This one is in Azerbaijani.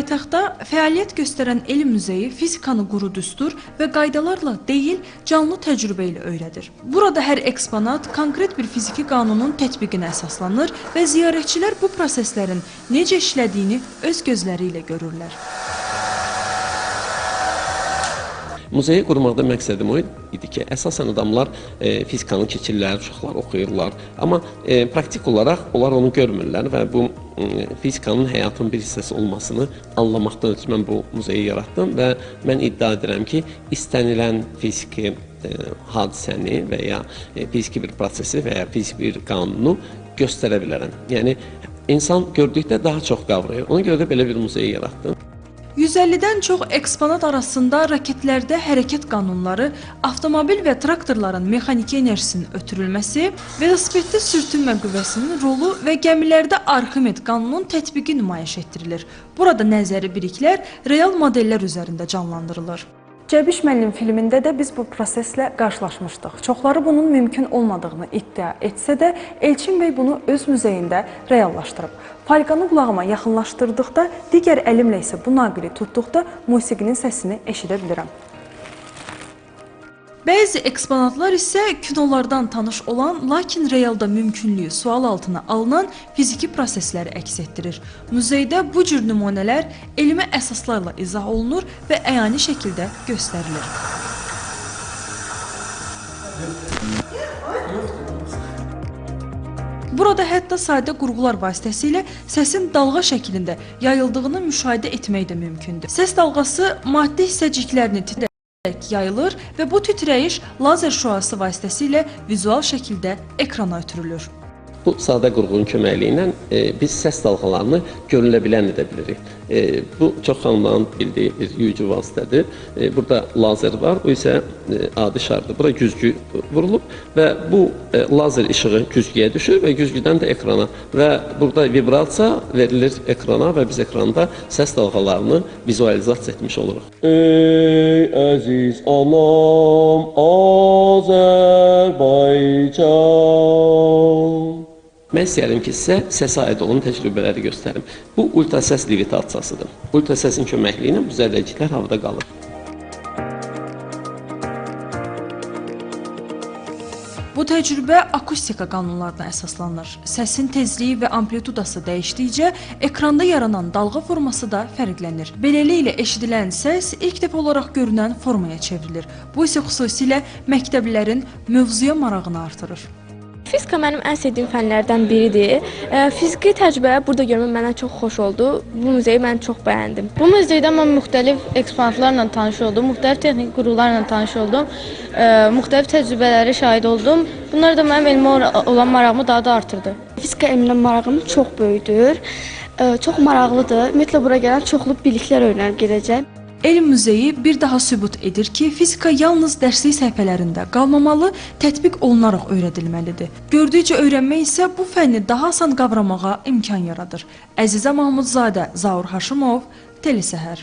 Paytaxtda fəaliyyət göstərən elm müzeyi fizikanı quru düstur və qaydalarla deyil, canlı təcrübə ilə öyrədir. Burada hər eksponat konkret bir fiziki qanunun tətbiqinə əsaslanır və ziyarətçilər bu proseslərin necə işlədiyini öz gözləri ilə görürlər. Muzeyi qurmaqda məqsədim o idi ki, əsasən adamlar fizikanı keçirlər, uşaqlar oxuyurlar. Amma praktik olaraq onlar onu görmürlər və bu fizikanın həyatın bir hissəsi olmasını anlamaqdan ötürü mən bu muzeyi yaratdım və mən iddia edirəm ki, istənilən fiziki hadisəni və ya fiziki bir prosesi və ya fiziki bir qanunu göstərə bilərəm. Yəni, insan gördükdə daha çox qavrayır. Ona görə də belə bir muzeyi yaratdım. 150-dən çox eksponat arasında raketlərdə hərəkət qanunları, avtomobil və traktorların mexaniki enerjisinin ötürülməsi, velosipeddə sürtünmə qüvvəsinin rolu və gəmilərdə Arximed qanunun tətbiqi nümayiş etdirilir. Burada nəzəri biliklər real modellər üzərində canlandırılır. Cəbiş müəllim filmində də biz bu proseslə qarşılaşmışdıq. Çoxları bunun mümkün olmadığını iddia etsə də, Elçin bəy bunu öz muzeyində reallaşdırıb. Falqanı qulağıma yaxınlaşdırdıqda, digər əlimlə isə bu naqili tutduqda musiqinin səsini eşidə bilirəm. Bəzi eksponatlar isə kinolardan tanış olan, lakin realda mümkünlüyü sual altına alınan fiziki prosesləri əks etdirir. Muzeydə bu cür nümunələr elmi əsaslarla izah olunur və əyani şəkildə göstərilir. Burada hətta sadə qurğular vasitəsilə səsin dalğa şəklində yayıldığını müşahidə etmək də mümkündür. Səs dalğası maddi hissəciklərini titrəyir, yayılır və bu titrəyiş lazer şüası vasitəsilə vizual şəkildə ekrana ötürülür. Bu sadə qurğunun köməkliyi ilə biz səs dalğalarını görülə bilən edə bilirik. Bu çox xanımların bildiyi bir yuyucu vasitədir. Burada lazer var, bu isə adi şardır. Bura güzgü vurulub və bu lazer işığı güzgüyə düşür və güzgüdən də ekrana və burada vibrasiya verilir ekrana və biz ekranda səs dalğalarını vizualizasiya etmiş oluruq. Ey əziz anam Azərbaycan. Mən istəyərəm ki, sizə səsə aid olan təcrübələri göstərim. Bu ultrasəs levitasiyasıdır. Ultrasəsin köməkliyi ilə bu zərrəciklər havada qalır. Bu təcrübə akustika qanunlarına əsaslanır. Səsin tezliyi və amplitudası dəyişdikcə ekranda yaranan dalğa forması da fərqlənir. Beləliklə eşidilən səs ilk dəfə olaraq görünən formaya çevrilir. Bu isə xüsusilə məktəblilərin mövzuya marağını artırır. Fizika mənim ən sevdiyim fənlərdən biridir. Fiziki təcrübə burada görməm mənə çox xoş oldu. Bu muzeyi mən çox bəyəndim. Bu muzeydə mən müxtəlif eksponatlarla tanış oldum, müxtəlif texniki qurğularla tanış oldum, müxtəlif təcrübələrə şahid oldum. Bunlar da mənim elmə olan marağımı daha da artırdı. Fizika elminə marağım çox böyükdür, çox maraqlıdır. Ümumiyyətlə bura gələn çoxlu biliklər öyrənib gedəcəm. Elm muzeyi bir daha sübut edir ki, fizika yalnız dərslik səhifələrində qalmamalı, tətbiq olunaraq öyrədilməlidir. Gördükcə öyrənmək isə bu fənni daha asan qavramağa imkan yaradır. Əzizə Mahmudzadə, Zaur Haşimov, Telesəhər.